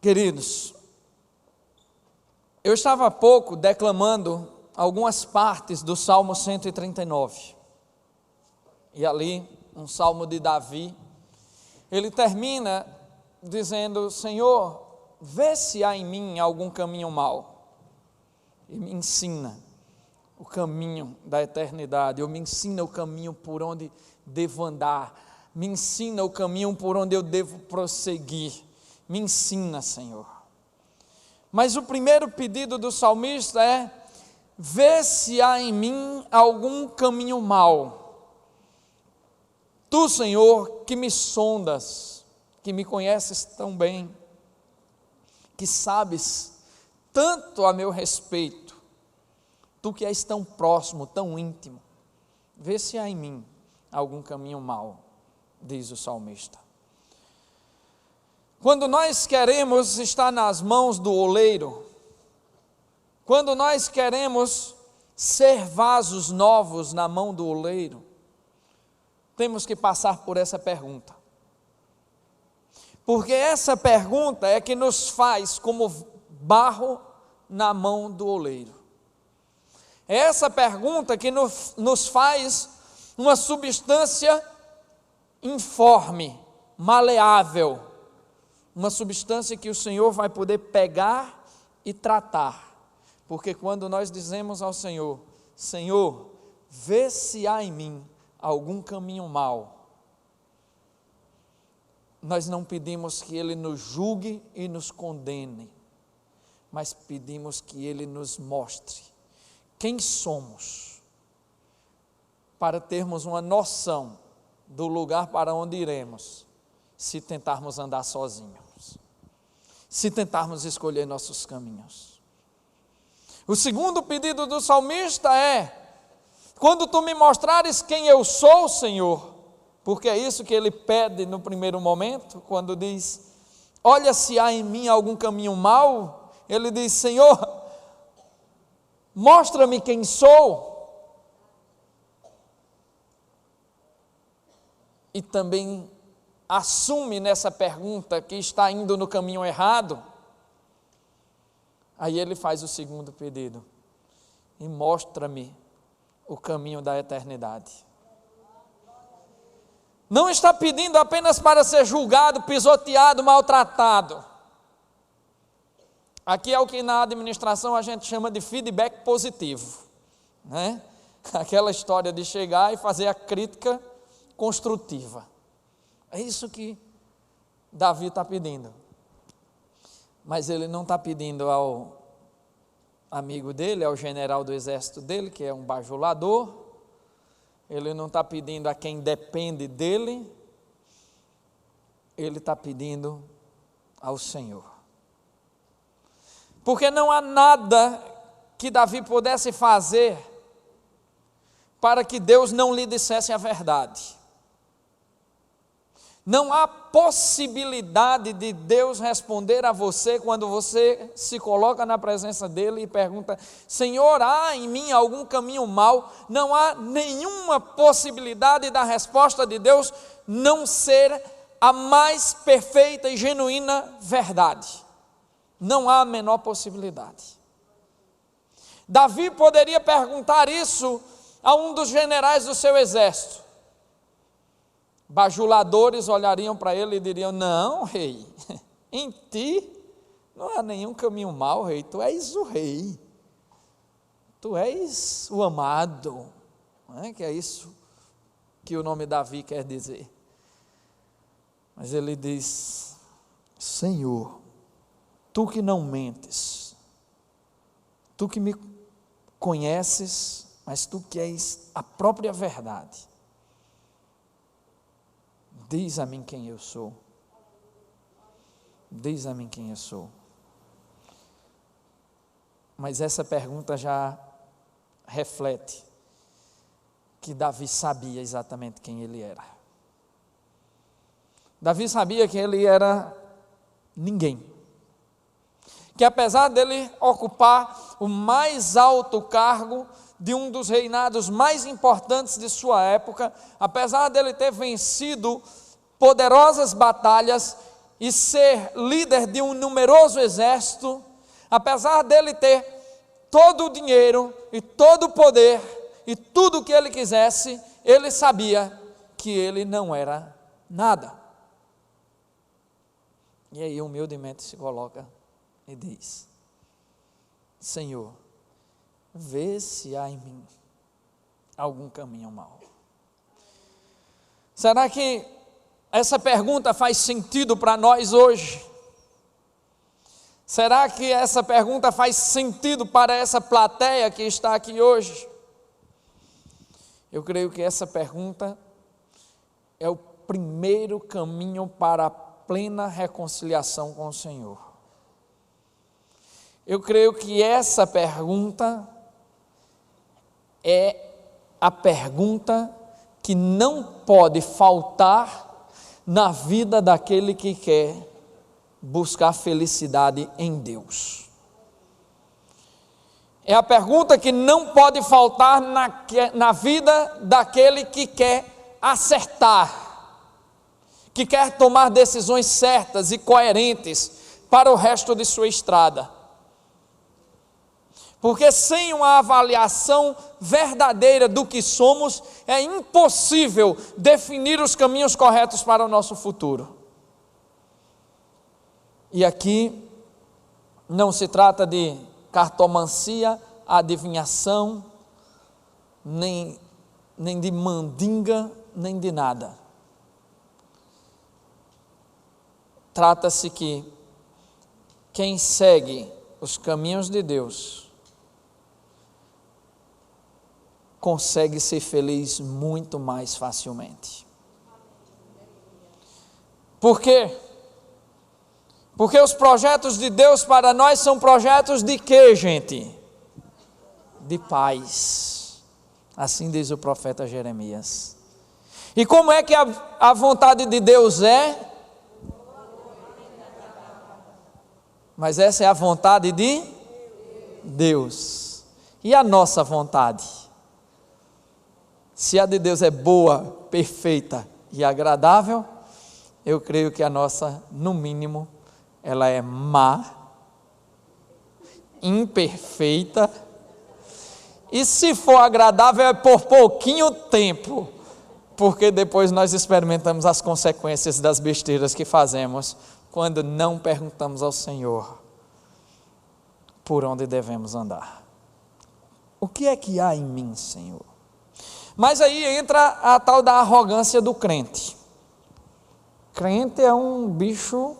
Queridos, eu estava há pouco declamando algumas partes do Salmo 139, e ali, um salmo de Davi, ele termina dizendo: Senhor, vê se há em mim algum caminho mau, e me ensina o caminho da eternidade, ou me ensina o caminho por onde devo andar, me ensina o caminho por onde eu devo prosseguir, me ensina, Senhor. Mas o primeiro pedido do salmista é: vê se há em mim algum caminho mau. Tu, Senhor, que me sondas, que me conheces tão bem, que sabes tanto a meu respeito, tu que és tão próximo, tão íntimo, vê se há em mim algum caminho mau, diz o salmista. Quando nós queremos estar nas mãos do oleiro, quando nós queremos ser vasos novos na mão do oleiro, temos que passar por essa pergunta. Porque essa pergunta é que nos faz como barro na mão do oleiro. É essa pergunta que nos faz uma substância informe, maleável, uma substância que o Senhor vai poder pegar e tratar. Porque quando nós dizemos ao Senhor: Senhor, vê se há em mim algum caminho mau, nós não pedimos que Ele nos julgue e nos condene, mas pedimos que Ele nos mostre quem somos, para termos uma noção do lugar para onde iremos, se tentarmos andar sozinhos, se tentarmos escolher nossos caminhos. O segundo pedido do salmista é: quando tu me mostrares quem eu sou, Senhor, porque é isso que ele pede no primeiro momento, quando diz: olha se há em mim algum caminho mau, ele diz: Senhor, mostra-me quem sou. E também assume nessa pergunta que está indo no caminho errado. Aí ele faz o segundo pedido: e mostra-me o caminho da eternidade. Não está pedindo apenas para ser julgado, pisoteado, maltratado. Aqui é o que na administração a gente chama de feedback positivo, né? Aquela história de chegar e fazer a crítica construtiva. É isso que Davi está pedindo. Mas ele não está pedindo ao amigo dele, ao general do exército dele, que é um bajulador. Ele não está pedindo a quem depende dele. Ele está pedindo ao Senhor. Porque não há nada que Davi pudesse fazer para que Deus não lhe dissesse a verdade. Não há possibilidade de Deus responder a você quando você se coloca na presença dele e pergunta: Senhor, há em mim algum caminho mau? Não há nenhuma possibilidade da resposta de Deus não ser a mais perfeita e genuína verdade. Não há a menor possibilidade. Davi poderia perguntar isso a um dos generais do seu exército. Bajuladores olhariam para ele e diriam: não, rei, em ti não há nenhum caminho mau, rei, tu és o rei, tu és o amado, não é? Que é isso que o nome Davi quer dizer. Mas ele diz: Senhor, tu que não mentes, tu que me conheces, mas tu que és a própria verdade, diz a mim quem eu sou. Diz a mim quem eu sou. Mas essa pergunta já reflete que Davi sabia exatamente quem ele era. Davi sabia que ele era ninguém. Que apesar dele ocupar o mais alto cargo de um dos reinados mais importantes de sua época, apesar dele ter vencido poderosas batalhas, e ser líder de um numeroso exército, apesar dele ter todo o dinheiro e todo o poder e tudo o que ele quisesse, ele sabia que ele não era nada. E aí humildemente se coloca e diz: Senhor, vê se há em mim algum caminho mau. Será que essa pergunta faz sentido para nós hoje? Será que essa pergunta faz sentido para essa plateia que está aqui hoje? Eu creio que essa pergunta é o primeiro caminho para a plena reconciliação com o Senhor. Eu creio que essa pergunta é a pergunta que não pode faltar na vida daquele que quer buscar felicidade em Deus. É a pergunta que não pode faltar na vida daquele que quer acertar, que quer tomar decisões certas e coerentes para o resto de sua estrada. Porque sem uma avaliação verdadeira do que somos, é impossível definir os caminhos corretos para o nosso futuro. E aqui não se trata de cartomancia, adivinhação, nem de mandinga, nem de nada. Trata-se que quem segue os caminhos de Deus consegue ser feliz muito mais facilmente. Por quê? Porque os projetos de Deus para nós são projetos de quê, gente? De paz. Assim diz o profeta Jeremias. E como é que a vontade de Deus é? Mas essa é a vontade de Deus. E a nossa vontade? Se a de Deus é boa, perfeita e agradável, eu creio que a nossa, no mínimo, ela é má, imperfeita, e se for agradável é por pouquinho tempo, porque depois nós experimentamos as consequências das besteiras que fazemos, quando não perguntamos ao Senhor por onde devemos andar. O que é que há em mim, Senhor? Mas aí entra a tal da arrogância do crente. Crente é um bicho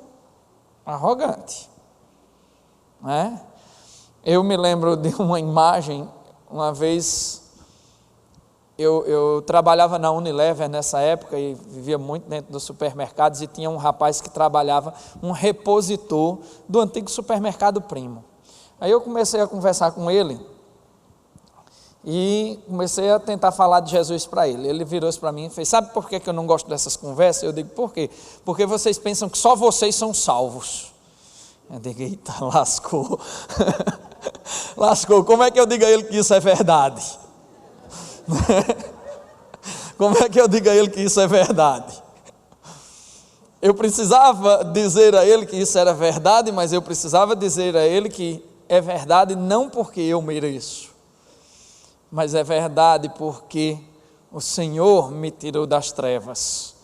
arrogante, né? Eu me lembro de uma imagem, uma vez eu trabalhava na Unilever nessa época e vivia muito dentro dos supermercados, e tinha um rapaz que trabalhava, um repositor do antigo supermercado Primo. Aí eu comecei a conversar com ele e comecei a tentar falar de Jesus para ele. Ele virou-se para mim e fez: sabe por que eu não gosto dessas conversas? Eu digo: por quê? Porque vocês pensam que só vocês são salvos. Eu digo: eita, lascou. Lascou. Como é que eu digo a ele que isso é verdade? Como é que eu digo a ele que isso é verdade? Eu precisava dizer a ele que isso era verdade, mas eu precisava dizer a ele que é verdade não porque eu mereço, mas é verdade porque o Senhor me tirou das trevas,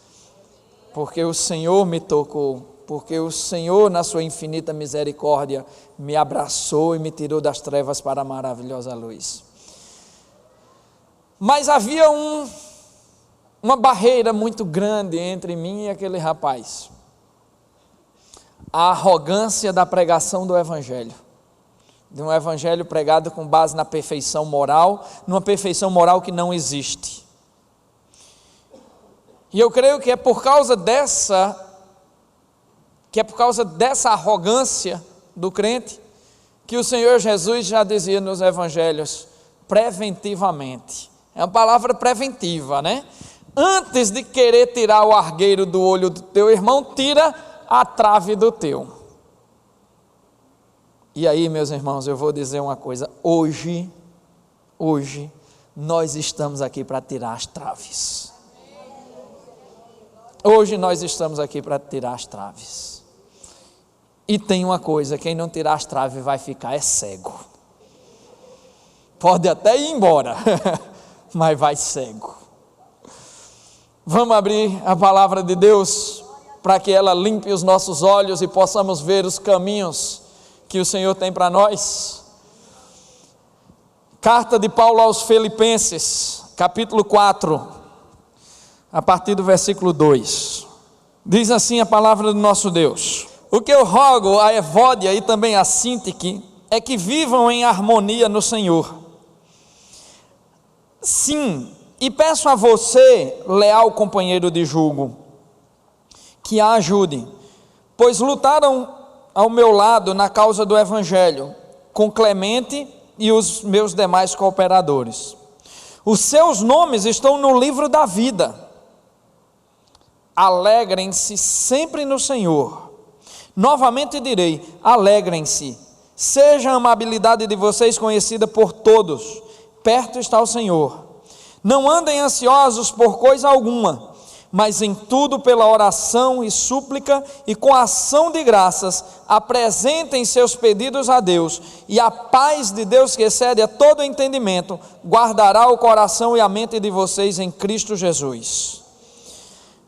porque o Senhor me tocou, porque o Senhor, na sua infinita misericórdia, me abraçou e me tirou das trevas para a maravilhosa luz. Mas havia uma barreira muito grande entre mim e aquele rapaz: a arrogância da pregação do Evangelho. De um evangelho pregado com base na perfeição moral, numa perfeição moral que não existe. E eu creio que é por causa dessa arrogância do crente, que o Senhor Jesus já dizia nos evangelhos, preventivamente. É uma palavra preventiva, né? Antes de querer tirar o argueiro do olho do teu irmão, tira a trave do teu. E aí, meus irmãos, eu vou dizer uma coisa: hoje nós estamos aqui para tirar as traves. Hoje nós estamos aqui para tirar as traves. E tem uma coisa: quem não tirar as traves vai ficar cego. Pode até ir embora, mas vai cego. Vamos abrir a palavra de Deus para que ela limpe os nossos olhos e possamos ver os caminhos que o Senhor tem para nós. Carta de Paulo aos Filipenses, capítulo 4, a partir do versículo 2. Diz assim a palavra do nosso Deus: o que eu rogo a Evódia e também a Sintique é que vivam em harmonia no Senhor. Sim, e peço a você, leal companheiro de julgo, que a ajude, pois lutaram ao meu lado na causa do Evangelho, com Clemente e os meus demais cooperadores. Os seus nomes estão no livro da vida. Alegrem-se sempre no Senhor. Novamente direi: alegrem-se. Seja a amabilidade de vocês conhecida por todos. Perto está o Senhor. Não andem ansiosos por coisa alguma, mas em tudo pela oração e súplica e com ação de graças apresentem seus pedidos a Deus, e a paz de Deus, que excede a todo entendimento, guardará o coração e a mente de vocês em Cristo Jesus.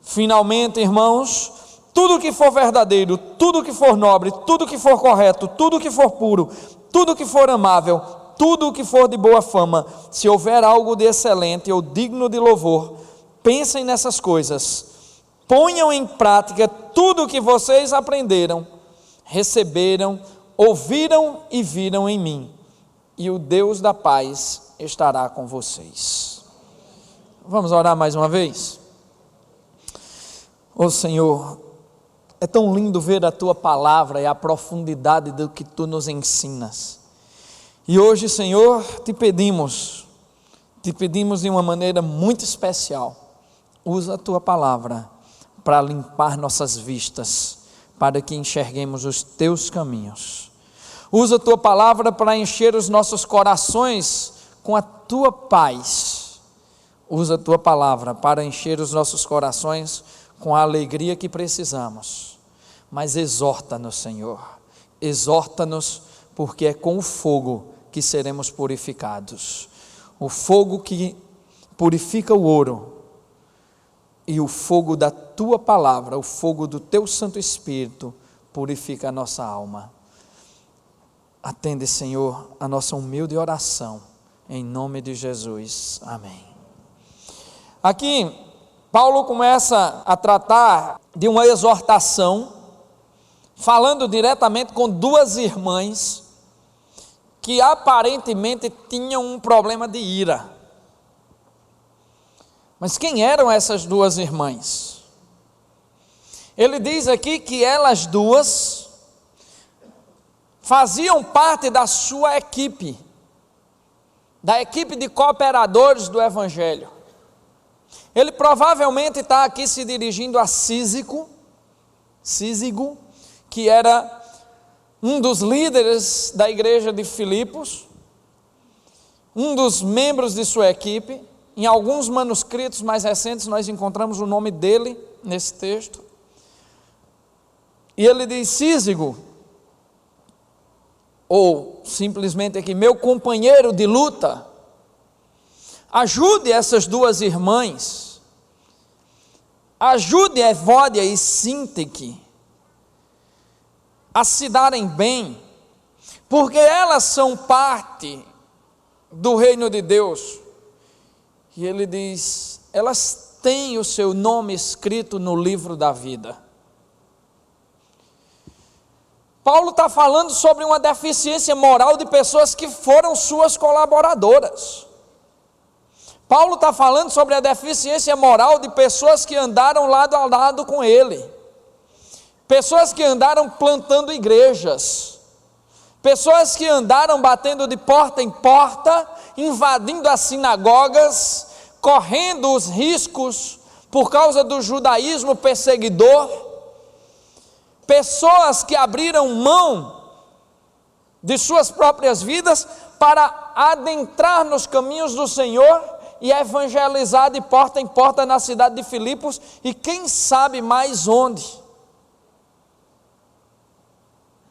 Finalmente, irmãos, tudo que for verdadeiro, tudo que for nobre, tudo que for correto, tudo que for puro, tudo que for amável, tudo que for de boa fama, se houver algo de excelente ou digno de louvor, pensem nessas coisas. Ponham em prática tudo o que vocês aprenderam, receberam, ouviram e viram em mim, e o Deus da paz estará com vocês. Vamos orar mais uma vez? Ó Senhor, é tão lindo ver a Tua palavra e a profundidade do que Tu nos ensinas. E hoje, Senhor, te pedimos de uma maneira muito especial, usa a Tua palavra para limpar nossas vistas, para que enxerguemos os Teus caminhos. Usa a Tua palavra para encher os nossos corações com a Tua paz. Usa a Tua palavra para encher os nossos corações com a alegria que precisamos. Mas exorta-nos, Senhor, exorta-nos, porque é com o fogo que seremos purificados. O fogo que purifica o ouro, e o fogo da Tua palavra, o fogo do Teu Santo Espírito, purifica a nossa alma. Atende, Senhor, a nossa humilde oração, em nome de Jesus, amém. Aqui, Paulo começa a tratar de uma exortação, falando diretamente com duas irmãs, que aparentemente tinham um problema de ira. Mas quem eram essas duas irmãs? Ele diz aqui que elas duas faziam parte da sua equipe, da equipe de cooperadores do Evangelho. Ele provavelmente está aqui se dirigindo a Císigo, que era um dos líderes da igreja de Filipos, um dos membros de sua equipe. Em alguns manuscritos mais recentes nós encontramos o nome dele nesse texto. E ele diz: Císigo, ou simplesmente aqui, meu companheiro de luta, ajude essas duas irmãs, ajude Evódia e Sintique a se darem bem, porque elas são parte do reino de Deus. E ele diz: elas têm o seu nome escrito no livro da vida. Paulo está falando sobre uma deficiência moral de pessoas que foram suas colaboradoras. Paulo está falando sobre a deficiência moral de pessoas que andaram lado a lado com ele. Pessoas que andaram plantando igrejas, pessoas que andaram batendo de porta em porta, invadindo as sinagogas, correndo os riscos por causa do judaísmo perseguidor, pessoas que abriram mão de suas próprias vidas para adentrar nos caminhos do Senhor e evangelizar de porta em porta na cidade de Filipos e quem sabe mais onde.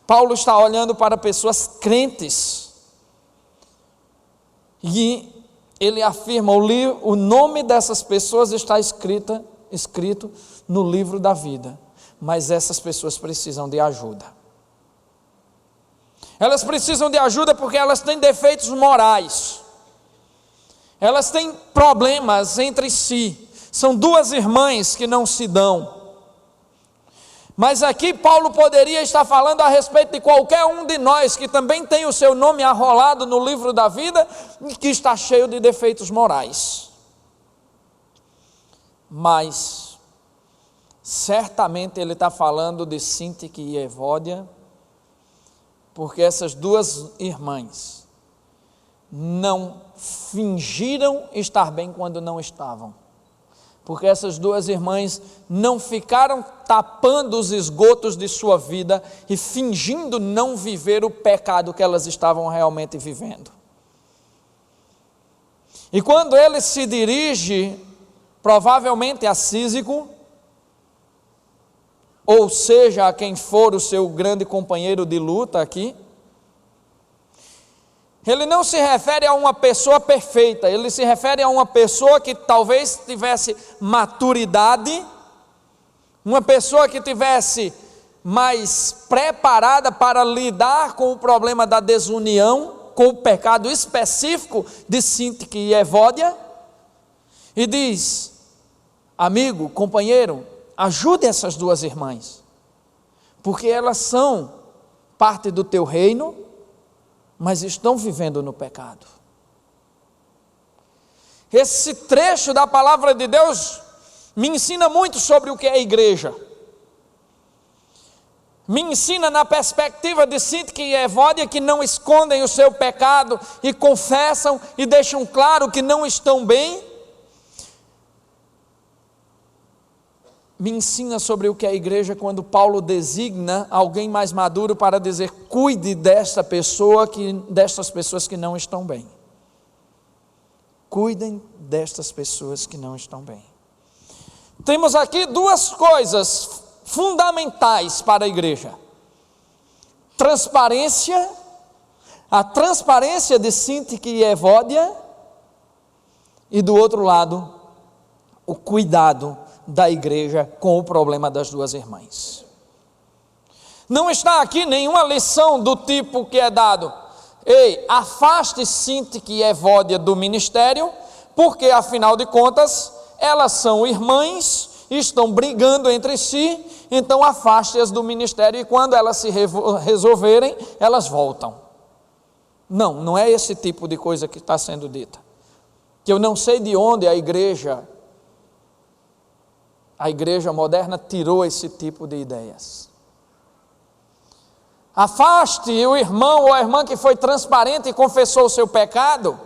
Paulo está olhando para pessoas crentes, e ele afirma, o nome dessas pessoas está escrito no livro da vida, mas essas pessoas precisam de ajuda. Elas precisam de ajuda porque elas têm defeitos morais, elas têm problemas entre si, são duas irmãs que não se dão. Mas aqui Paulo poderia estar falando a respeito de qualquer um de nós que também tem o seu nome arrolado no livro da vida e que está cheio de defeitos morais. Mas certamente ele está falando de Síntique e Evódia, porque essas duas irmãs não fingiram estar bem quando não estavam. Porque essas duas irmãs não ficaram tapando os esgotos de sua vida e fingindo não viver o pecado que elas estavam realmente vivendo. E quando ele se dirige, provavelmente a Císico, ou seja, a quem for o seu grande companheiro de luta aqui, ele não se refere a uma pessoa perfeita, ele se refere a uma pessoa que talvez tivesse maturidade, uma pessoa que tivesse mais preparada para lidar com o problema da desunião, com o pecado específico de Síntique e Evódia, e diz: amigo, companheiro, ajude essas duas irmãs, porque elas são parte do teu reino, mas estão vivendo no pecado. Esse trecho da palavra de Deus me ensina muito sobre o que é igreja. Me ensina na perspectiva de Síntique e Evódia, que não escondem o seu pecado e confessam e deixam claro que não estão bem. Me ensina sobre o que é a igreja quando Paulo designa alguém mais maduro para dizer: cuide destas pessoas que não estão bem. Cuidem destas pessoas que não estão bem. Temos aqui duas coisas fundamentais para a igreja: transparência, a transparência de Síntique e Evódia, e do outro lado, o cuidado da igreja com o problema das duas irmãs. Não está aqui nenhuma lição do tipo que é dado: ei, afaste Síntique e Evódia do ministério, porque afinal de contas elas são irmãs, estão brigando entre si, então afaste-as do ministério e quando elas se resolverem, elas voltam. Não é esse tipo de coisa que está sendo dita. Que eu não sei de onde a igreja moderna tirou esse tipo de ideias. Afaste o irmão ou a irmã que foi transparente e confessou o seu pecado,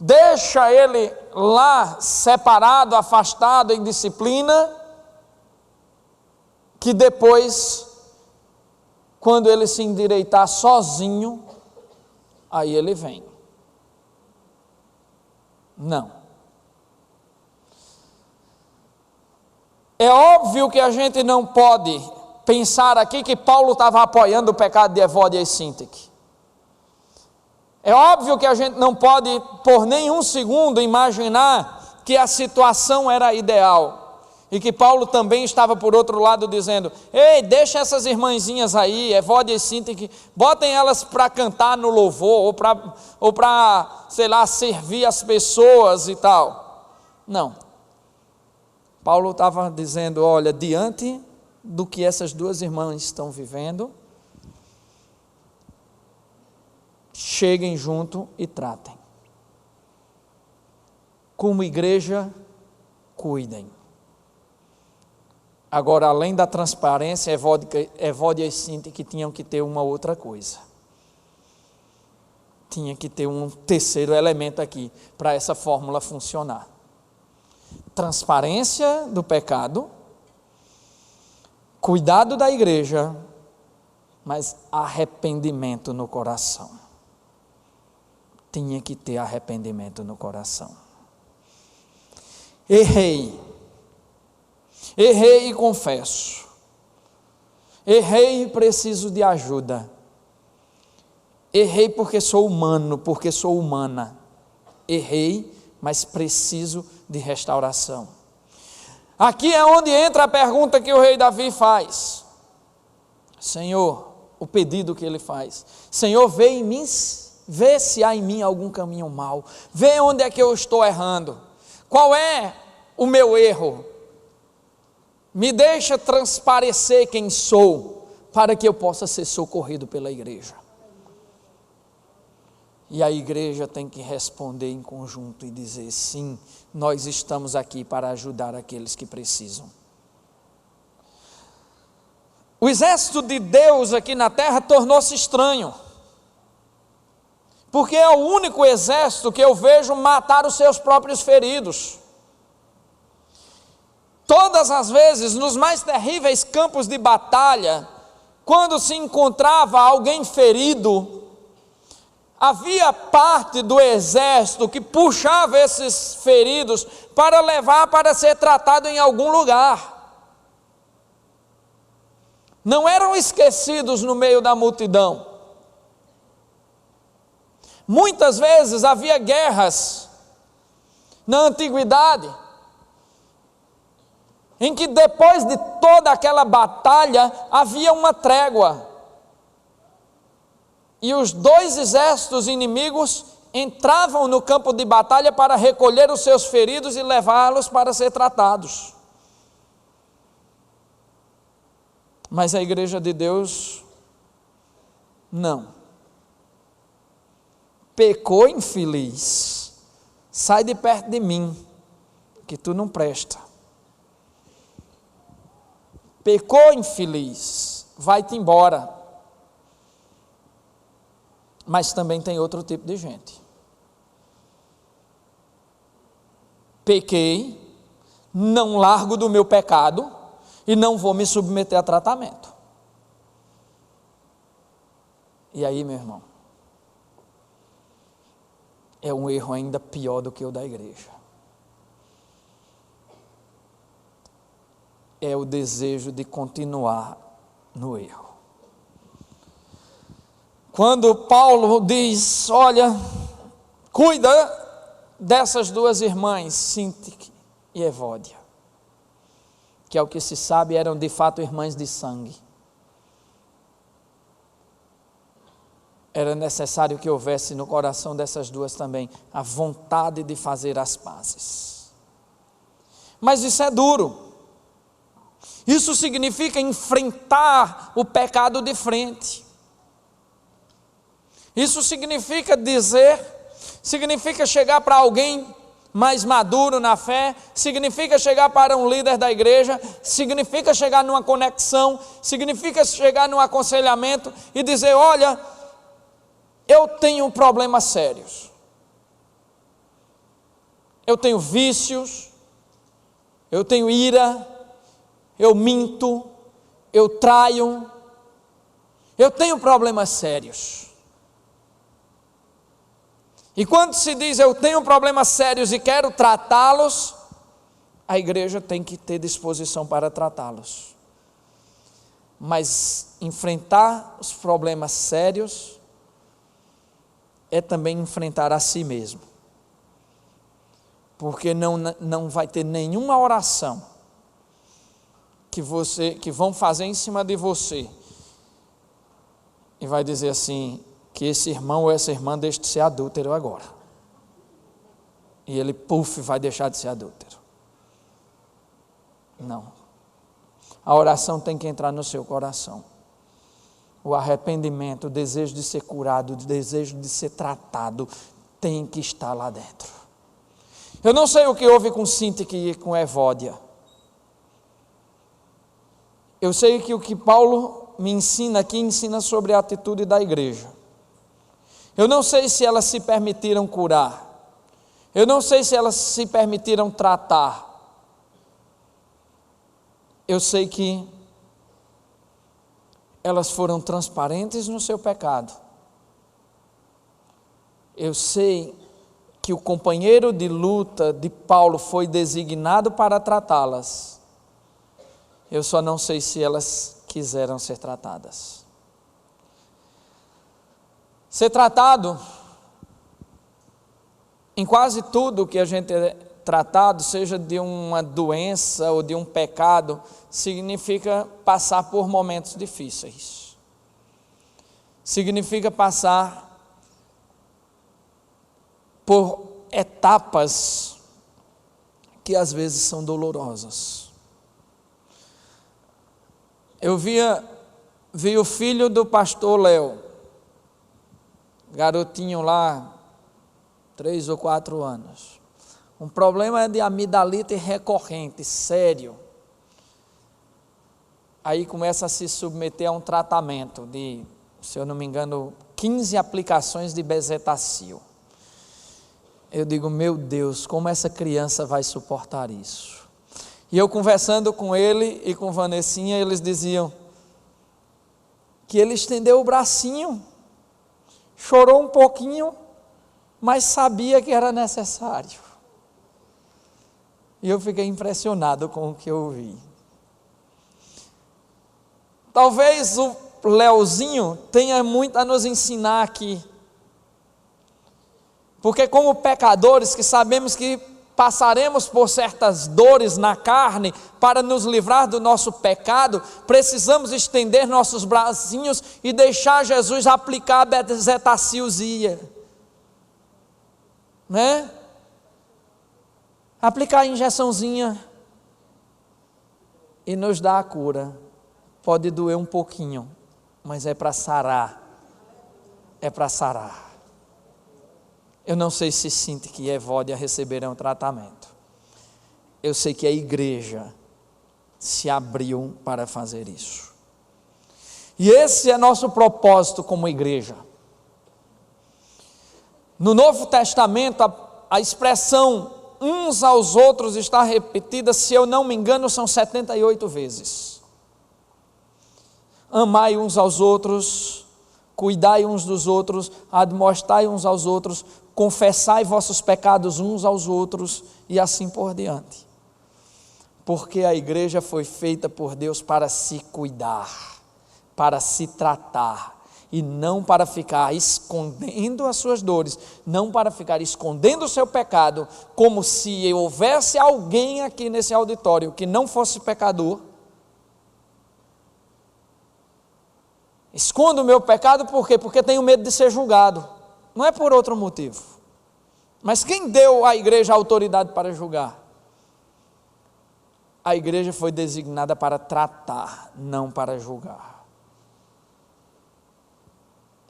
deixa ele lá separado, afastado em disciplina, que depois, quando ele se endireitar sozinho, aí ele vem. Não. É óbvio que a gente não pode pensar aqui que Paulo estava apoiando o pecado de Evódia e Síntique. É óbvio que a gente não pode por nenhum segundo imaginar que a situação era ideal e que Paulo também estava por outro lado dizendo: ei, deixa essas irmãzinhas aí, Evódia e Síntique, botem elas para cantar no louvor ou para, sei lá, servir as pessoas e tal. Não. Paulo estava dizendo: olha, diante do que essas duas irmãs estão vivendo, cheguem junto e tratem. Como igreja, cuidem. Agora, além da transparência, Evódia e Síntique tinham que ter uma outra coisa. Tinha que ter um terceiro elemento aqui para essa fórmula funcionar. Transparência do pecado, cuidado da igreja, mas arrependimento no coração. Tinha que ter arrependimento no coração. Errei e confesso. Errei e preciso de ajuda. Errei porque sou humano, porque sou humana. Errei, mas preciso de restauração. Aqui é onde entra a pergunta que o rei Davi faz. Senhor, o pedido que ele faz. Senhor, vê em mim, vê se há em mim algum caminho mau. Vê onde é que eu estou errando. Qual é o meu erro? Me deixa transparecer quem sou, para que eu possa ser socorrido pela igreja. E a igreja tem que responder em conjunto e dizer: sim, nós estamos aqui para ajudar aqueles que precisam. O exército de Deus aqui na terra tornou-se estranho, porque é o único exército que eu vejo matar os seus próprios feridos. Todas as vezes, nos mais terríveis campos de batalha, quando se encontrava alguém ferido, havia parte do exército que puxava esses feridos para levar para ser tratado em algum lugar. Não eram esquecidos no meio da multidão. Muitas vezes havia guerras na antiguidade, em que depois de toda aquela batalha havia uma trégua. E os dois exércitos inimigos entravam no campo de batalha para recolher os seus feridos e levá-los para ser tratados. Mas a igreja de Deus, não. Pecou, infeliz, sai de perto de mim, que tu não presta. Pecou, infeliz, vai-te embora. Mas também tem outro tipo de gente. Pequei, não largo do meu pecado e não vou me submeter a tratamento. E aí, meu irmão, é um erro ainda pior do que o da igreja. É o desejo de continuar no erro. Quando Paulo diz: olha, cuida dessas duas irmãs, Sintique e Evódia, que ao que se sabe eram de fato irmãs de sangue. Era necessário que houvesse no coração dessas duas também a vontade de fazer as pazes. Mas isso é duro. Isso significa enfrentar o pecado de frente. Isso significa chegar para alguém mais maduro na fé, significa chegar para um líder da igreja, significa chegar numa conexão, significa chegar num aconselhamento e dizer: olha, eu tenho problemas sérios, eu tenho vícios, eu tenho ira, eu minto, eu traio, eu tenho problemas sérios. E quando se diz eu tenho problemas sérios e quero tratá-los, a igreja tem que ter disposição para tratá-los. Mas enfrentar os problemas sérios é também enfrentar a si mesmo. Porque não vai ter nenhuma oração que vão fazer em cima de você e vai dizer assim: que esse irmão ou essa irmã deixe de ser adúltero agora. E ele, vai deixar de ser adúltero. Não. A oração tem que entrar no seu coração. O arrependimento, o desejo de ser curado, o desejo de ser tratado, tem que estar lá dentro. Eu não sei o que houve com Sintique e com Evódia. Eu sei que o que Paulo me ensina aqui, ensina sobre a atitude da igreja. Eu não sei se elas se permitiram curar. Eu não sei se elas se permitiram tratar. Eu sei que elas foram transparentes no seu pecado. Eu sei que o companheiro de luta de Paulo foi designado para tratá-las. Eu só não sei se elas quiseram ser tratadas. Ser tratado em quase tudo que a gente é tratado, seja de uma doença ou de um pecado, significa passar por momentos difíceis. Significa passar por etapas que às vezes são dolorosas. Eu vi o filho do pastor Léo, garotinho lá, 3 ou 4 anos. Um problema de amidalite recorrente, sério. Aí começa a se submeter a um tratamento de, se eu não me engano, 15 aplicações de bezetacil. Eu digo, meu Deus, como essa criança vai suportar isso? E eu conversando com ele e com Vanessinha, eles diziam que ele estendeu o bracinho, chorou um pouquinho, mas sabia que era necessário. E eu fiquei impressionado com o que eu vi. Talvez o Leozinho tenha muito a nos ensinar aqui. Porque como pecadores que sabemos que passaremos por certas dores na carne para nos livrar do nosso pecado, precisamos estender nossos bracinhos e deixar Jesus aplicar a bezetacilzia, né? Aplicar a injeçãozinha e nos dar a cura. Pode doer um pouquinho, mas é para sarar. É para sarar. Eu não sei se Cíntia e Evódia receberão tratamento. Eu sei que a igreja se abriu para fazer isso. E esse é nosso propósito como igreja. No Novo Testamento, a expressão uns aos outros está repetida, se eu não me engano, são 78 vezes. Amai uns aos outros, cuidai uns dos outros, admoestai uns aos outros, confessai vossos pecados uns aos outros, e assim por diante. Porque a igreja foi feita por Deus para se cuidar, para se tratar, e não para ficar escondendo as suas dores, não para ficar escondendo o seu pecado, como se houvesse alguém aqui nesse auditório que não fosse pecador. Escondo o meu pecado por quê? Porque tenho medo de ser julgado, não é por outro motivo. Mas quem deu à igreja a autoridade para julgar? A igreja foi designada para tratar, não para julgar.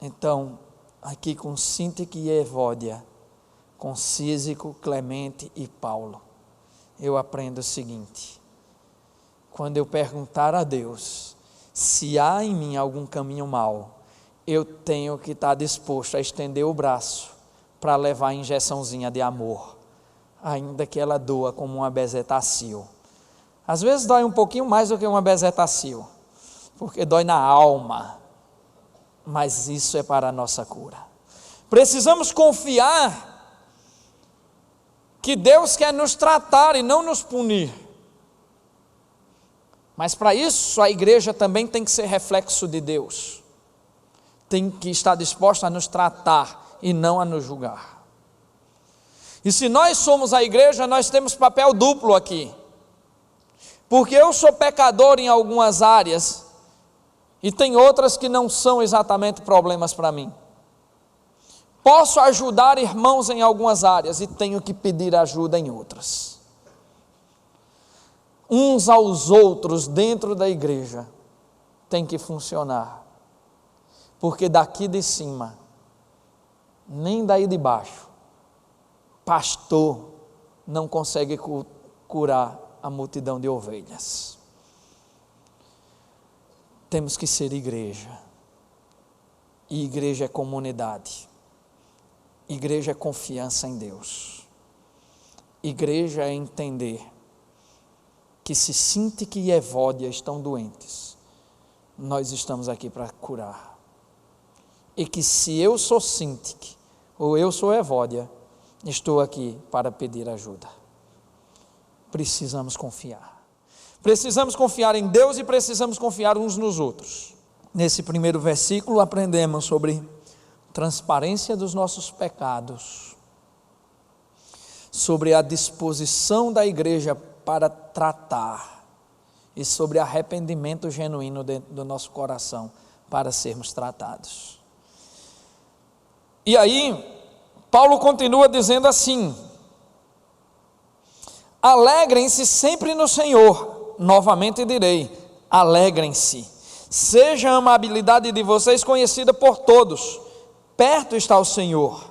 Então, aqui com Cíntia e Evódia, com Císico, Clemente e Paulo, eu aprendo o seguinte: quando eu perguntar a Deus se há em mim algum caminho mau, eu tenho que estar disposto a estender o braço para levar a injeçãozinha de amor, ainda que ela doa como uma bezetacil. Às vezes dói um pouquinho mais do que uma bezetacil, porque dói na alma, mas isso é para a nossa cura. Precisamos confiar que Deus quer nos tratar e não nos punir. Mas para isso a igreja também tem que ser reflexo de Deus. Tem que estar disposta a nos tratar e não a nos julgar. E se nós somos a igreja, nós temos papel duplo aqui. Porque eu sou pecador em algumas áreas e tem outras que não são exatamente problemas para mim. Posso ajudar irmãos em algumas áreas e tenho que pedir ajuda em outras. Uns aos outros dentro da igreja tem que funcionar, porque daqui de cima, nem daí de baixo, pastor não consegue curar a multidão de ovelhas. Temos que ser igreja, e igreja é comunidade, igreja é confiança em Deus, igreja é entender que se Cíntia e Evódia estão doentes, nós estamos aqui para curar. E que se eu sou Cíntia ou eu sou Evódia, estou aqui para pedir ajuda. Precisamos confiar. Precisamos confiar em Deus e precisamos confiar uns nos outros. Nesse primeiro versículo aprendemos sobre transparência dos nossos pecados, sobre a disposição da igreja para tratar e sobre arrependimento genuíno dentro do nosso coração para sermos tratados. E aí, Paulo continua dizendo assim: alegrem-se sempre no Senhor, novamente direi, alegrem-se. Seja a amabilidade de vocês conhecida por todos, perto está o Senhor.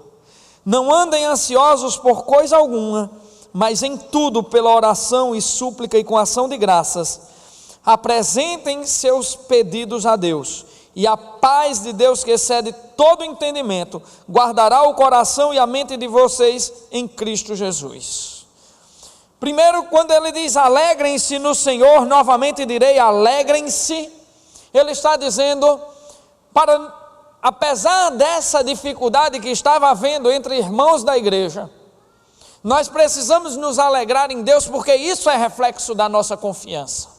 Não andem ansiosos por coisa alguma, mas em tudo pela oração e súplica e com ação de graças, apresentem seus pedidos a Deus, e a paz de Deus que excede todo entendimento, guardará o coração e a mente de vocês em Cristo Jesus. Primeiro, quando ele diz alegrem-se no Senhor, novamente direi alegrem-se, ele está dizendo, apesar dessa dificuldade que estava havendo entre irmãos da igreja, nós precisamos nos alegrar em Deus, porque isso é reflexo da nossa confiança.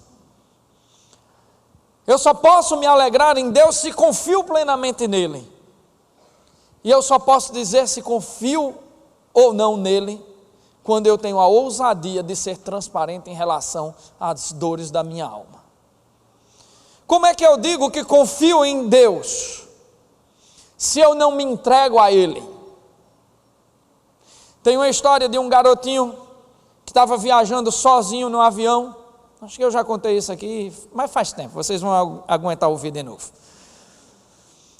Eu só posso me alegrar em Deus se confio plenamente nele, e eu só posso dizer se confio ou não nele, quando eu tenho a ousadia de ser transparente em relação às dores da minha alma. Como é que eu digo que confio em Deus, se eu não me entrego a Ele? Tem uma história de um garotinho que estava viajando sozinho no avião. Acho que eu já contei isso aqui, mas faz tempo, vocês vão aguentar ouvir de novo.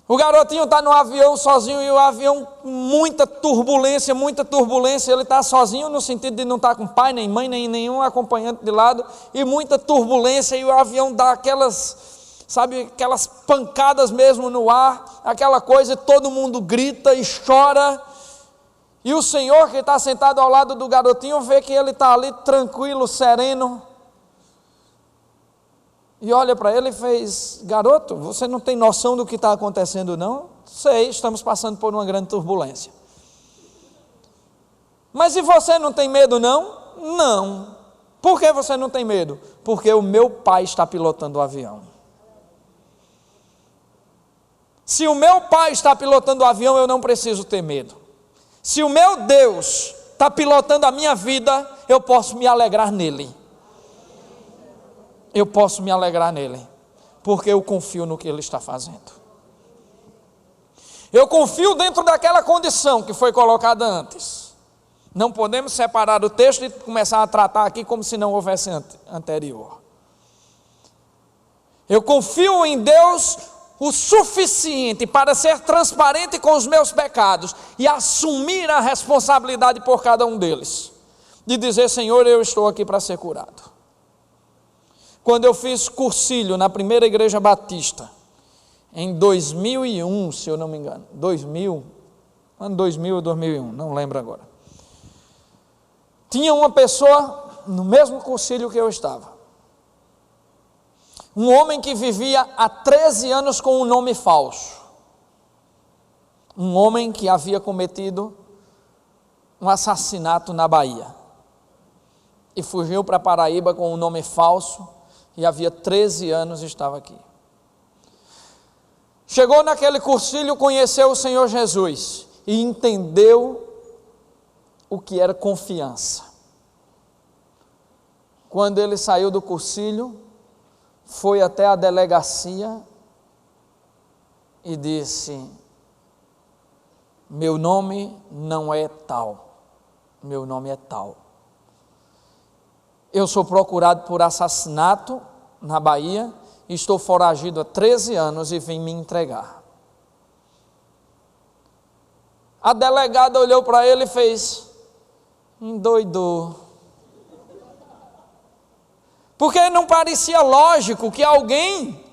O garotinho está no avião sozinho, e o avião, muita turbulência, ele está sozinho no sentido de não estar com pai, nem mãe, nem nenhum acompanhante de lado, e muita turbulência, e o avião dá aquelas pancadas mesmo no ar, aquela coisa, todo mundo grita e chora, e o senhor que está sentado ao lado do garotinho, vê que ele está ali tranquilo, sereno, e olha para ele e fez: garoto, você não tem noção do que está acontecendo não? Sei, estamos passando por uma grande turbulência. Mas e você não tem medo não? Não. Por que você não tem medo? Porque o meu pai está pilotando o avião. Se o meu pai está pilotando o avião, eu não preciso ter medo. Se o meu Deus está pilotando a minha vida, eu posso me alegrar nele. Eu posso me alegrar nele, porque eu confio no que ele está fazendo. Eu confio dentro daquela condição que foi colocada antes. Não podemos separar o texto e começar a tratar aqui como se não houvesse anterior. Eu confio em Deus o suficiente para ser transparente com os meus pecados e assumir a responsabilidade por cada um deles, de dizer: Senhor, eu estou aqui para ser curado. Quando eu fiz cursilho na primeira igreja batista, em 2001, se eu não me engano, ano 2000 ou 2001, não lembro agora. Tinha uma pessoa no mesmo cursilho que eu estava. Um homem que vivia há 13 anos com um nome falso. Um homem que havia cometido um assassinato na Bahia. E fugiu para Paraíba com um nome falso. E havia 13 anos estava aqui. Chegou naquele cursilho, conheceu o Senhor Jesus e entendeu o que era confiança. Quando ele saiu do cursilho, foi até a delegacia e disse: meu nome não é tal, meu nome é tal. Eu sou procurado por assassinato na Bahia, estou foragido há 13 anos e vim me entregar. A delegada olhou para ele e fez: endoidou. Porque não parecia lógico que alguém,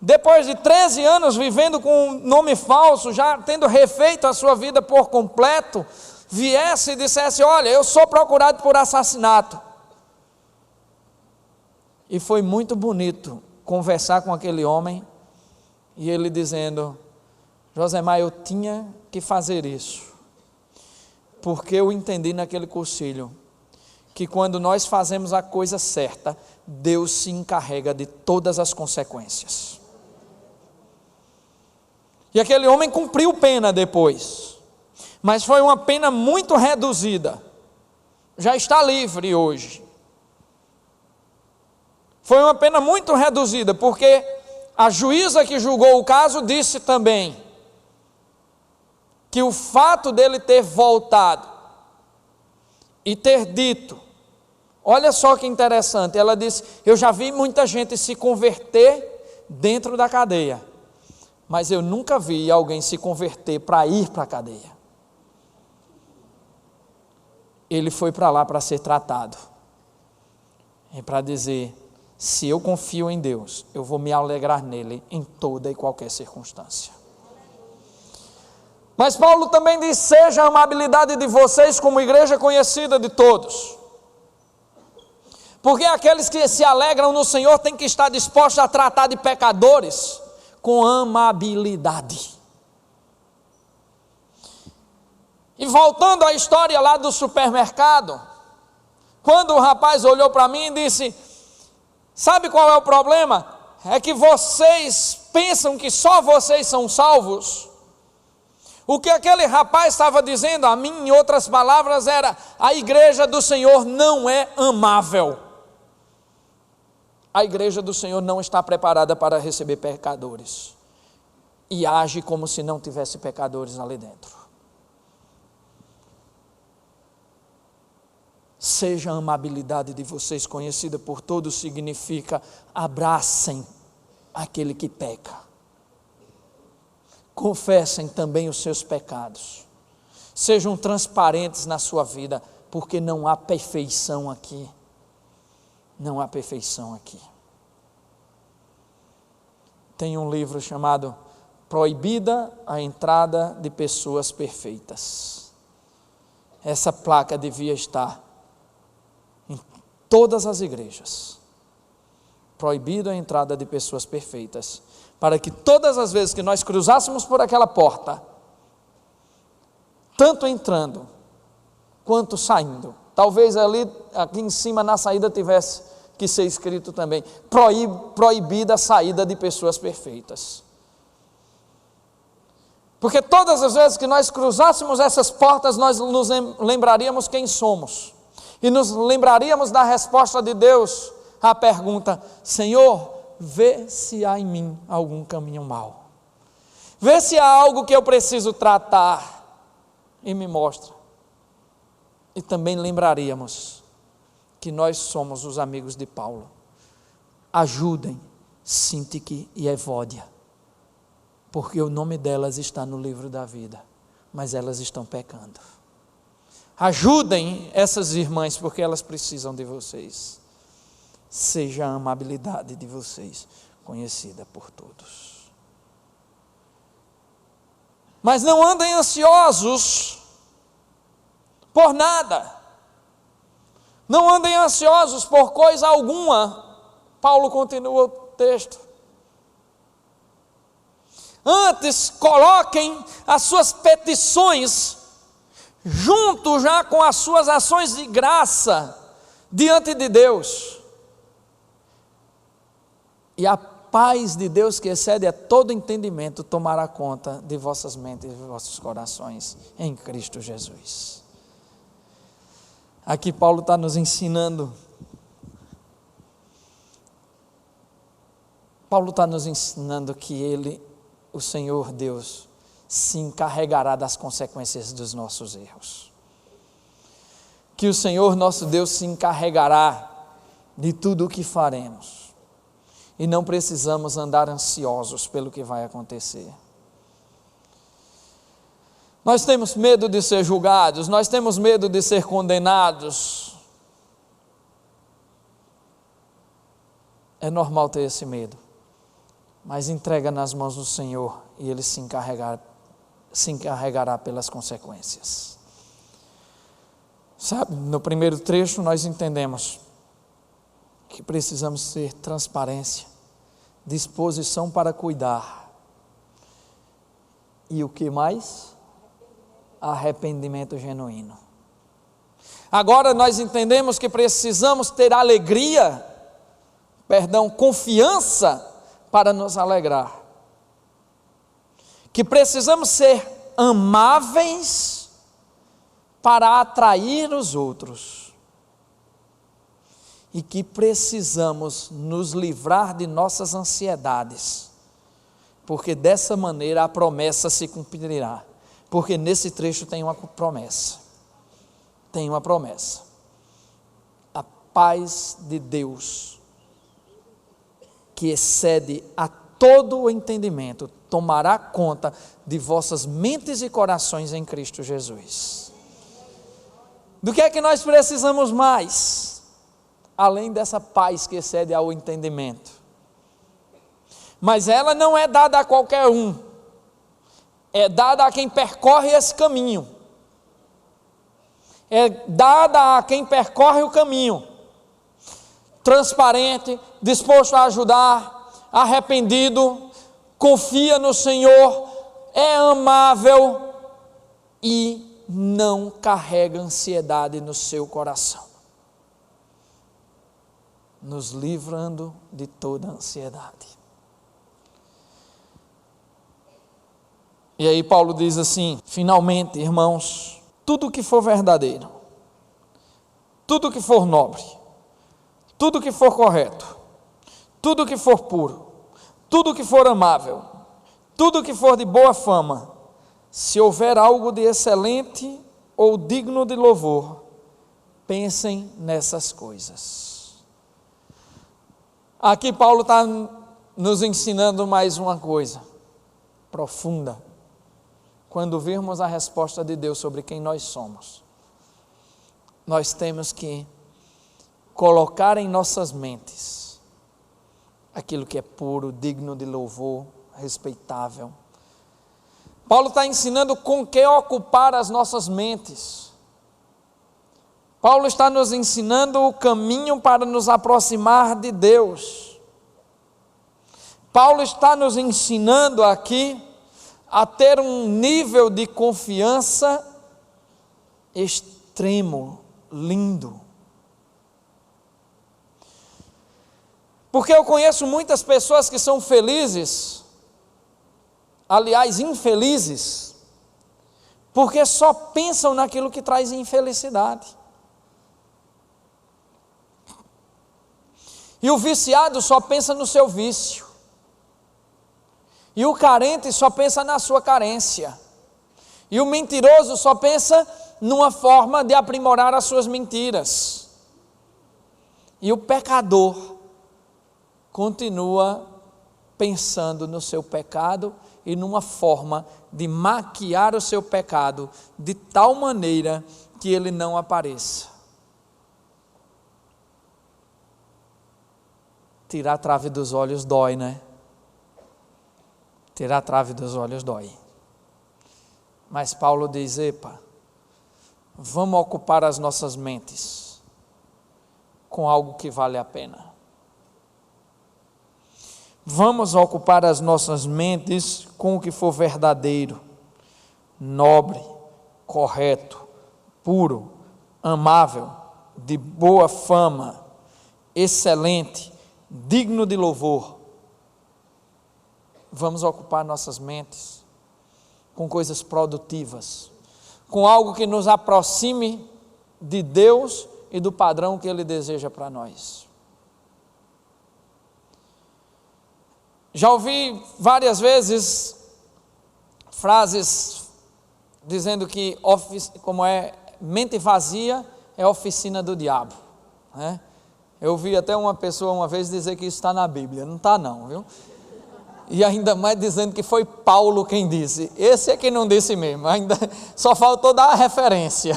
depois de 13 anos vivendo com um nome falso, já tendo refeito a sua vida por completo, viesse e dissesse: olha, eu sou procurado por assassinato. E foi muito bonito conversar com aquele homem, e ele dizendo: Josemar, eu tinha que fazer isso, porque eu entendi naquele cursilho que quando nós fazemos a coisa certa, Deus se encarrega de todas as consequências. E aquele homem cumpriu pena depois, mas foi uma pena muito reduzida. Já está livre hoje. Foi uma pena muito reduzida, porque a juíza que julgou o caso disse também que o fato dele ter voltado e ter dito, olha só que interessante, ela disse: eu já vi muita gente se converter dentro da cadeia, mas eu nunca vi alguém se converter para ir para a cadeia. Ele foi para lá para ser tratado, e para dizer: se eu confio em Deus, eu vou me alegrar nele em toda e qualquer circunstância. Mas Paulo também diz: seja a amabilidade de vocês como igreja conhecida de todos. Porque aqueles que se alegram no Senhor têm que estar dispostos a tratar de pecadores com amabilidade. E voltando à história lá do supermercado, quando o rapaz olhou para mim e disse: sabe qual é o problema? É que vocês pensam que só vocês são salvos. O que aquele rapaz estava dizendo a mim, em outras palavras, era: a igreja do Senhor não é amável. A igreja do Senhor não está preparada para receber pecadores, e age como se não tivesse pecadores ali dentro. Seja a amabilidade de vocês conhecida por todos, significa abracem aquele que peca. Confessem também os seus pecados. Sejam transparentes na sua vida, porque não há perfeição aqui. Não há perfeição aqui. Tem um livro chamado Proibida a Entrada de Pessoas Perfeitas. Essa placa devia estar em todas as igrejas. Proibido a entrada de pessoas perfeitas, para que todas as vezes que nós cruzássemos por aquela porta, tanto entrando quanto saindo, talvez ali, aqui em cima na saída tivesse que ser escrito também: proibida a saída de pessoas perfeitas. Porque todas as vezes que nós cruzássemos essas portas, nós nos lembraríamos quem somos, e nos lembraríamos da resposta de Deus à pergunta: Senhor, vê se há em mim algum caminho mau, vê se há algo que eu preciso tratar, e me mostra. E também lembraríamos que nós somos os amigos de Paulo. Ajudem Sintique e Evódia, porque o nome delas está no livro da vida, mas elas estão pecando. Ajudem essas irmãs, porque elas precisam de vocês. Seja a amabilidade de vocês conhecida por todos. Mas não andem ansiosos por nada. Não andem ansiosos por coisa alguma. Paulo continua o texto. Antes, coloquem as suas petições junto já com as suas ações de graça diante de Deus. E a paz de Deus, que excede a todo entendimento, tomará conta de vossas mentes e de vossos corações em Cristo Jesus. Aqui Paulo está nos ensinando. Paulo está nos ensinando que Ele, o Senhor Deus, se encarregará das consequências dos nossos erros. Que o Senhor nosso Deus se encarregará de tudo o que faremos. E não precisamos andar ansiosos pelo que vai acontecer. Nós temos medo de ser julgados, nós temos medo de ser condenados. É normal ter esse medo, mas entrega nas mãos do Senhor e Ele se encarregará pelas consequências. Sabe, no primeiro trecho nós entendemos que precisamos ter transparência, disposição para cuidar. E o que mais? Arrependimento genuíno. Agora nós entendemos que precisamos ter confiança para nos alegrar. Que precisamos ser amáveis para atrair os outros. E que precisamos nos livrar de nossas ansiedades, porque dessa maneira a promessa se cumprirá. Porque nesse trecho tem uma promessa. Tem uma promessa. A paz de Deus, que excede a todo o entendimento, tomará conta de vossas mentes e corações em Cristo Jesus. Do que é que nós precisamos mais? Além dessa paz que excede ao entendimento. Mas ela não é dada a qualquer um. É dada a quem percorre esse caminho. É dada a quem percorre o caminho. Transparente, disposto a ajudar, arrependido, confia no Senhor, é amável e não carrega ansiedade no seu coração, nos livrando de toda ansiedade. E aí Paulo diz assim: finalmente, irmãos, tudo que for verdadeiro, tudo que for nobre, tudo que for correto, tudo que for puro, tudo que for amável, tudo que for de boa fama, se houver algo de excelente ou digno de louvor, pensem nessas coisas. Aqui Paulo está nos ensinando mais uma coisa profunda. Quando virmos a resposta de Deus sobre quem nós somos, nós temos que colocar em nossas mentes aquilo que é puro, digno de louvor, respeitável. Paulo está ensinando com que ocupar as nossas mentes. Paulo está nos ensinando o caminho para nos aproximar de Deus. Paulo está nos ensinando aqui a ter um nível de confiança extremo, lindo. Porque eu conheço muitas pessoas que são felizes, aliás, infelizes, porque só pensam naquilo que traz infelicidade. E o viciado só pensa no seu vício. E o carente só pensa na sua carência. E o mentiroso só pensa numa forma de aprimorar as suas mentiras. E o pecador continua pensando no seu pecado e numa forma de maquiar o seu pecado de tal maneira que ele não apareça. Tirar a trave dos olhos dói, né? Tirar a trave dos olhos dói. Mas Paulo diz: epa, vamos ocupar as nossas mentes com algo que vale a pena. Vamos ocupar as nossas mentes com o que for verdadeiro, nobre, correto, puro, amável, de boa fama, excelente, digno de louvor. Vamos ocupar nossas mentes com coisas produtivas, com algo que nos aproxime de Deus e do padrão que Ele deseja para nós. Já ouvi várias vezes frases dizendo que mente vazia é oficina do diabo, né? Eu ouvi até uma pessoa uma vez dizer que isso está na Bíblia. Não está não, viu? E ainda mais dizendo que foi Paulo quem disse. Esse é quem não disse mesmo, ainda só faltou dar a referência.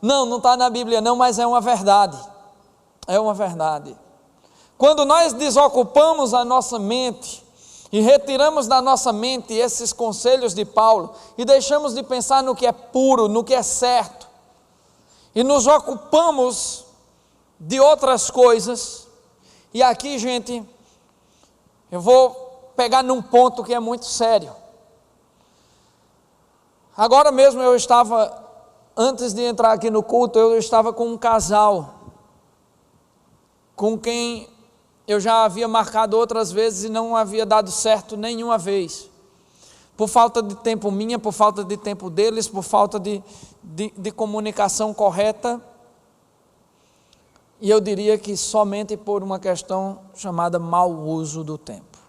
Não está na Bíblia não, mas é uma verdade. É uma verdade. Quando nós desocupamos a nossa mente e retiramos da nossa mente esses conselhos de Paulo e deixamos de pensar no que é puro, no que é certo, e nos ocupamos de outras coisas, e aqui, gente, eu vou pegar num ponto que é muito sério. Agora mesmo eu estava antes de entrar aqui no culto, eu estava com um casal, com quem eu já havia marcado outras vezes e não havia dado certo nenhuma vez. Por falta de tempo minha, por falta de tempo deles, por falta de comunicação correta. E eu diria que somente por uma questão chamada mau uso do tempo.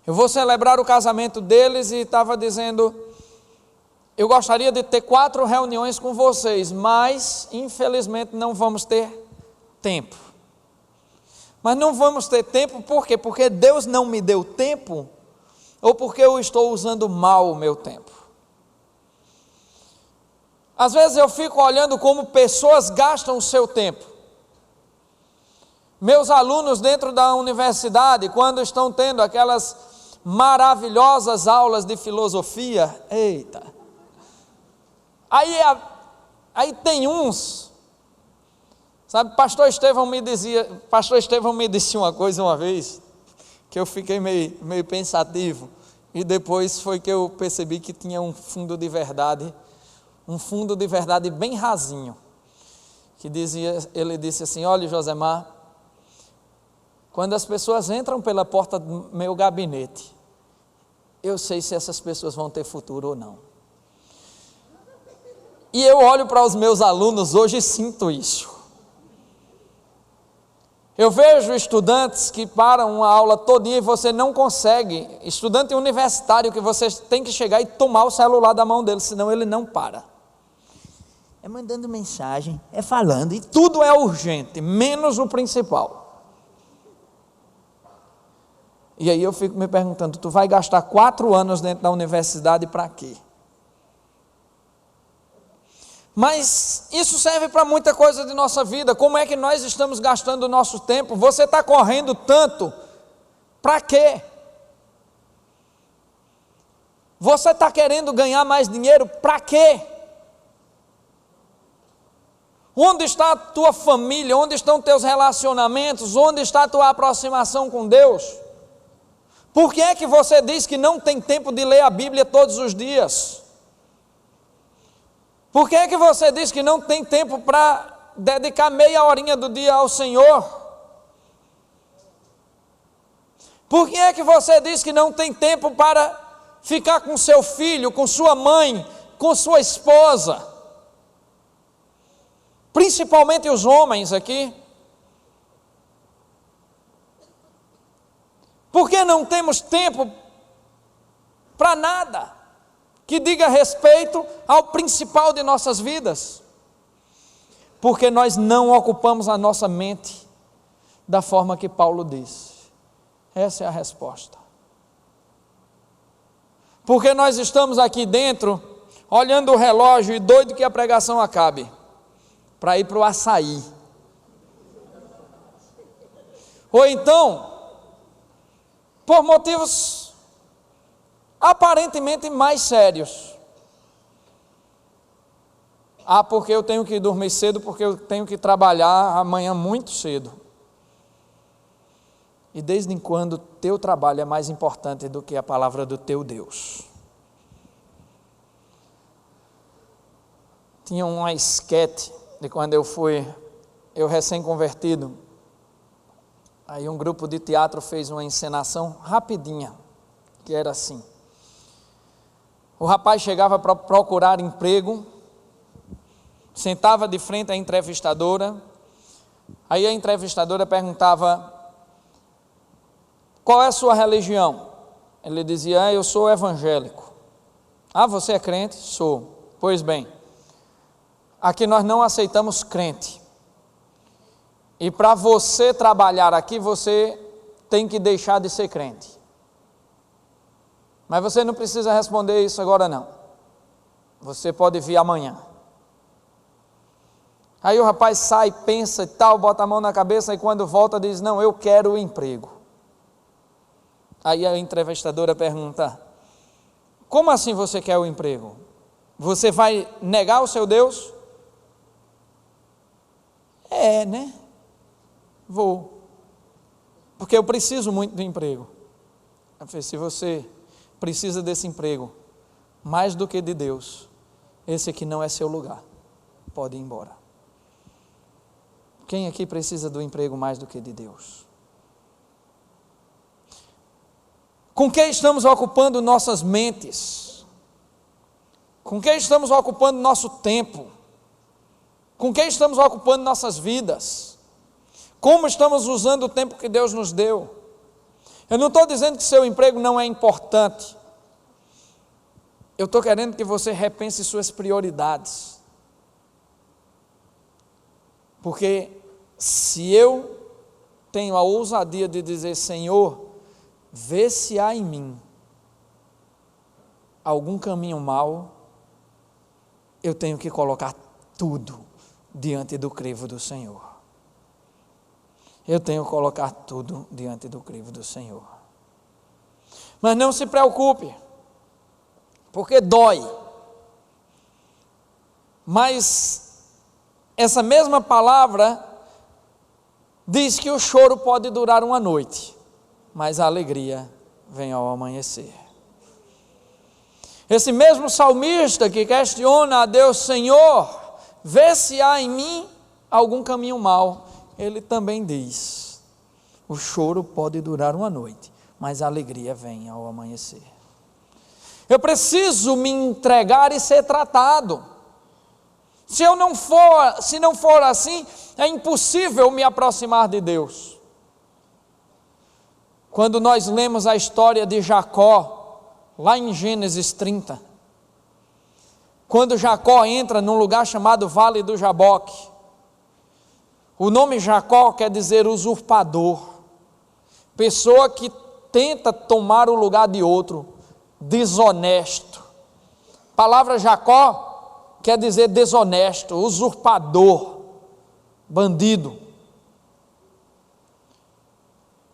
Eu vou celebrar o casamento deles e estava dizendo, eu gostaria de ter 4 reuniões com vocês, mas infelizmente não vamos ter tempo. Mas não vamos ter tempo por quê? Porque Deus não me deu tempo, ou porque eu estou usando mal o meu tempo. Às vezes eu fico olhando como pessoas gastam o seu tempo. Meus alunos dentro da universidade, quando estão tendo aquelas maravilhosas aulas de filosofia, eita, aí tem uns, sabe, pastor Estevão me disse uma coisa uma vez, que eu fiquei meio pensativo, e depois foi que eu percebi que tinha um fundo de verdade bem rasinho, que ele disse assim, olha Josemar, quando as pessoas entram pela porta do meu gabinete, eu sei se essas pessoas vão ter futuro ou não. E eu olho para os meus alunos hoje e sinto isso. Eu vejo estudantes que param uma aula todinha e você não consegue, estudante universitário que você tem que chegar e tomar o celular da mão dele, senão ele não para. É mandando mensagem, é falando, e tudo é urgente, menos o principal. E aí eu fico me perguntando, tu vai gastar 4 anos dentro da universidade para quê? Mas isso serve para muita coisa de nossa vida. Como é que nós estamos gastando o nosso tempo? Você está correndo tanto, para quê? Você está querendo ganhar mais dinheiro, para quê? Onde está a tua família? Onde estão teus relacionamentos? Onde está a tua aproximação com Deus? Por que é que você diz que não tem tempo de ler a Bíblia todos os dias? Por que é que você diz que não tem tempo para dedicar meia horinha do dia ao Senhor? Por que é que você diz que não tem tempo para ficar com seu filho, com sua mãe, com sua esposa? Principalmente os homens aqui. Por que não temos tempo para nada que diga respeito ao principal de nossas vidas? Porque nós não ocupamos a nossa mente da forma que Paulo disse. Essa é a resposta. Porque nós estamos aqui dentro, olhando o relógio e doido que a pregação acabe, para ir para o açaí. Ou então, por motivos aparentemente mais sérios. Porque eu tenho que dormir cedo, porque eu tenho que trabalhar amanhã muito cedo. E desde quando o teu trabalho é mais importante do que a palavra do teu Deus? Tinha uma esquete de quando eu recém-convertido, aí um grupo de teatro fez uma encenação rapidinha, que era assim, o rapaz chegava para procurar emprego, sentava de frente à entrevistadora, aí a entrevistadora perguntava, qual é a sua religião? Ele dizia, eu sou evangélico. Você é crente? Sou. Pois bem, aqui nós não aceitamos crente. E para você trabalhar aqui, você tem que deixar de ser crente. Mas você não precisa responder isso agora não. Você pode vir amanhã. Aí o rapaz sai, pensa e tal, bota a mão na cabeça e quando volta diz, não, eu quero o emprego. Aí a entrevistadora pergunta, como assim você quer o emprego? Você vai negar o seu Deus? Né? Vou. Porque eu preciso muito do emprego. Eu falei, se você precisa desse emprego, mais do que de Deus, esse aqui não é seu lugar, pode ir embora. Quem aqui precisa do emprego mais do que de Deus? Com que estamos ocupando nossas mentes? Com que estamos ocupando nosso tempo? Com que estamos ocupando nossas vidas? Como estamos usando o tempo que Deus nos deu? Eu não estou dizendo que seu emprego não é importante. Eu estou querendo que você repense suas prioridades. Porque se eu tenho a ousadia de dizer, Senhor, vê se há em mim algum caminho mau, eu tenho que colocar tudo diante do crivo do Senhor. Eu tenho que colocar tudo diante do crivo do Senhor. Mas não se preocupe, porque dói. Mas essa mesma palavra diz que o choro pode durar uma noite, mas a alegria vem ao amanhecer. Esse mesmo salmista que questiona a Deus, Senhor, vê se há em mim algum caminho mau, ele também diz, o choro pode durar uma noite, mas a alegria vem ao amanhecer. Eu preciso me entregar e ser tratado. Se não for assim, é impossível me aproximar de Deus. Quando nós lemos a história de Jacó, lá em Gênesis 30, quando Jacó entra num lugar chamado Vale do Jaboque, o nome Jacó quer dizer usurpador, pessoa que tenta tomar o lugar de outro, desonesto. A palavra Jacó quer dizer desonesto, usurpador, bandido.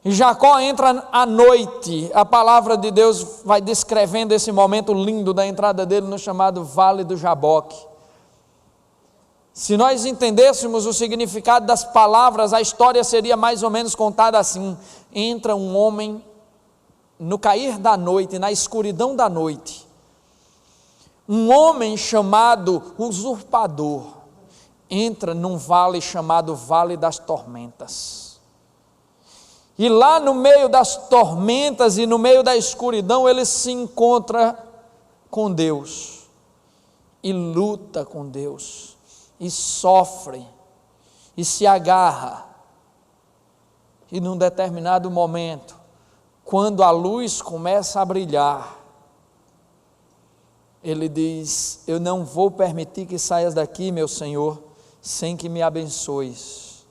E Jacó entra à noite, a palavra de Deus vai descrevendo esse momento lindo da entrada dele no chamado Vale do Jaboque. Se nós entendêssemos o significado das palavras, a história seria mais ou menos contada assim: entra um homem no cair da noite, na escuridão da noite, um homem chamado usurpador, entra num vale chamado Vale das Tormentas, e lá no meio das tormentas e no meio da escuridão, ele se encontra com Deus, e luta com Deus, e sofre, e se agarra, e num determinado momento, quando a luz começa a brilhar, ele diz, eu não vou permitir que saias daqui, meu Senhor, sem que me abençoes.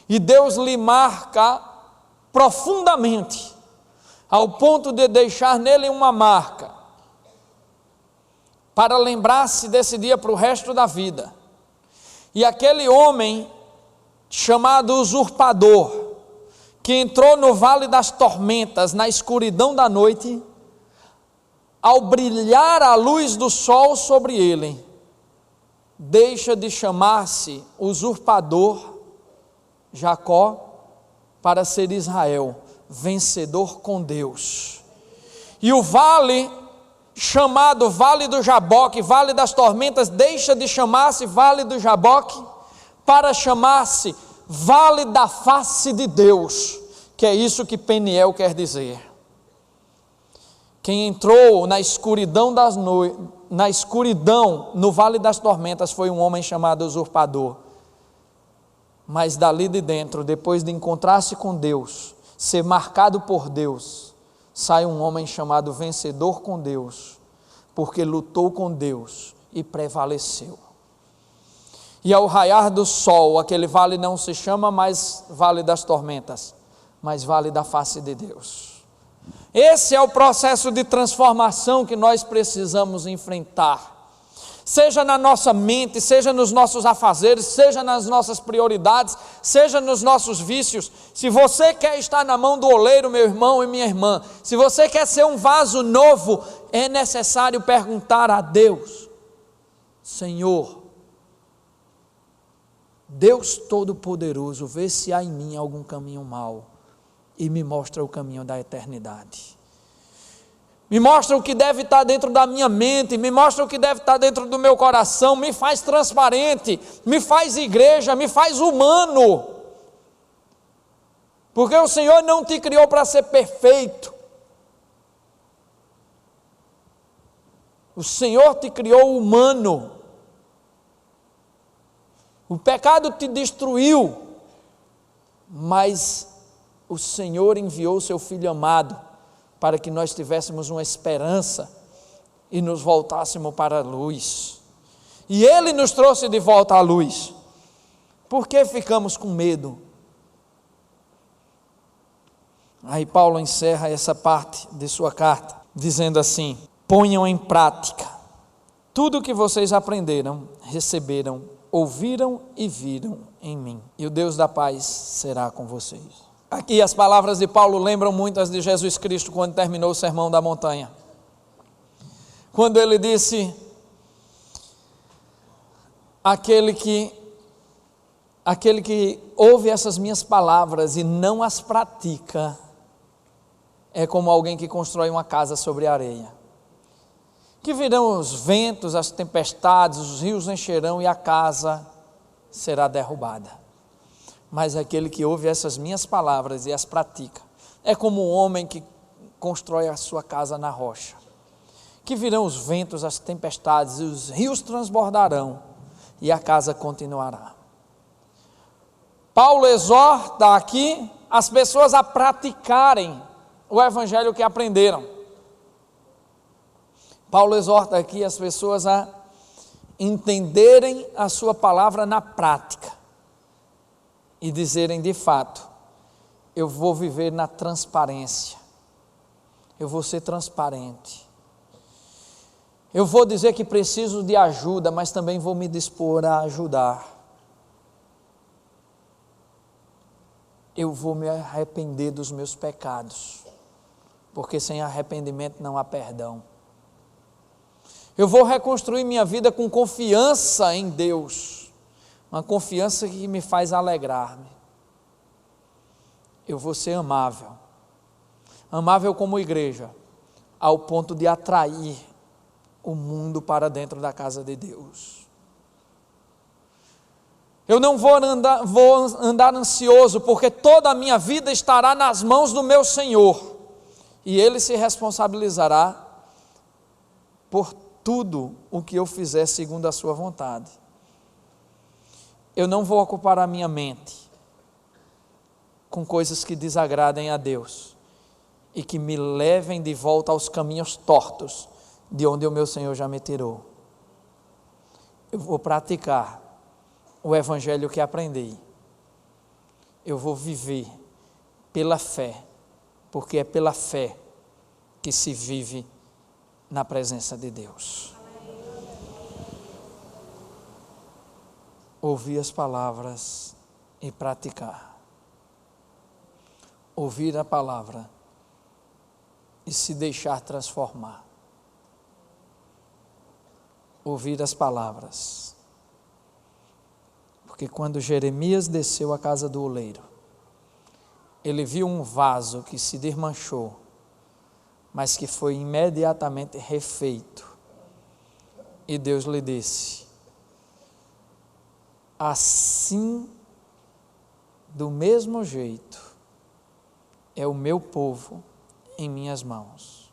E Deus lhe marca profundamente, ao ponto de deixar nele uma marca, para lembrar-se desse dia para o resto da vida. E aquele homem chamado usurpador, que entrou no vale das tormentas, na escuridão da noite, ao brilhar a luz do sol sobre ele, deixa de chamar-se usurpador Jacó para ser Israel, vencedor com Deus. E o vale chamado Vale do Jaboque, Vale das Tormentas, deixa de chamar-se Vale do Jaboque para chamar-se Vale da Face de Deus, que é isso que Peniel quer dizer. Quem entrou na escuridão no Vale das Tormentas foi um homem chamado usurpador. Mas dali de dentro, depois de encontrar-se com Deus, ser marcado por Deus, sai um homem chamado vencedor com Deus, porque lutou com Deus e prevaleceu. E ao raiar do sol, aquele vale não se chama mais Vale das Tormentas, mas Vale da Face de Deus. Esse é o processo de transformação que nós precisamos enfrentar. Seja na nossa mente, seja nos nossos afazeres, seja nas nossas prioridades, seja nos nossos vícios. Se você quer estar na mão do oleiro, meu irmão e minha irmã, se você quer ser um vaso novo, é necessário perguntar a Deus: Senhor, Deus Todo-Poderoso, vê se há em mim algum caminho mau e me mostra o caminho da eternidade. me mostra o que deve estar dentro da minha mente, me mostra o que deve estar dentro do meu coração, me faz transparente, me faz igreja, me faz humano. Porque o Senhor não te criou para ser perfeito. O Senhor te criou humano. O pecado te destruiu, mas o Senhor enviou o seu Filho amado para que nós tivéssemos uma esperança e nos voltássemos para a luz. E Ele nos trouxe de volta à luz. Por que ficamos com medo? Aí Paulo encerra essa parte de sua carta, dizendo assim: ponham em prática tudo o que vocês aprenderam, receberam, ouviram e viram em mim, e o Deus da paz será com vocês. Aqui as palavras de Paulo lembram muito as de Jesus Cristo quando terminou o Sermão da Montanha. Quando ele disse: aquele que ouve essas minhas palavras e não as pratica, é como alguém que constrói uma casa sobre a areia. Que virão os ventos, as tempestades, os rios encherão e a casa será derrubada. Mas aquele que ouve essas minhas palavras e as pratica, é como um homem que constrói a sua casa na rocha. Que virão os ventos, as tempestades, e os rios transbordarão, e a casa continuará. Paulo exorta aqui as pessoas a praticarem o evangelho que aprenderam. Paulo exorta aqui as pessoas a entenderem a sua palavra na prática e dizerem de fato: eu vou viver na transparência, eu vou ser transparente, eu vou dizer que preciso de ajuda, mas também vou me dispor a ajudar, eu vou me arrepender dos meus pecados, porque sem arrependimento não há perdão. Eu vou reconstruir minha vida com confiança em Deus, uma confiança que me faz alegrar-me. Eu vou ser amável como igreja, ao ponto de atrair o mundo para dentro da casa de Deus. Eu não vou andar ansioso, porque toda a minha vida estará nas mãos do meu Senhor, e Ele se responsabilizará por tudo o que eu fizer segundo a sua vontade. Eu não vou ocupar a minha mente com coisas que desagradem a Deus e que me levem de volta aos caminhos tortos de onde o meu Senhor já me tirou. Eu vou praticar o evangelho que aprendi. Eu vou viver pela fé, porque é pela fé que se vive na presença de Deus. Ouvir as palavras e praticar. Ouvir a palavra e se deixar transformar. Ouvir as palavras. Porque quando Jeremias desceu à casa do oleiro, ele viu um vaso que se desmanchou, mas que foi imediatamente refeito. E Deus lhe disse: assim, do mesmo jeito, é o meu povo em minhas mãos.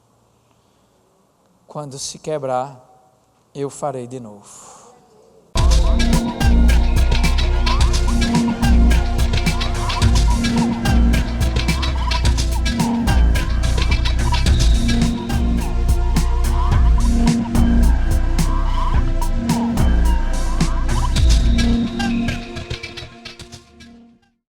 Quando se quebrar, eu farei de novo.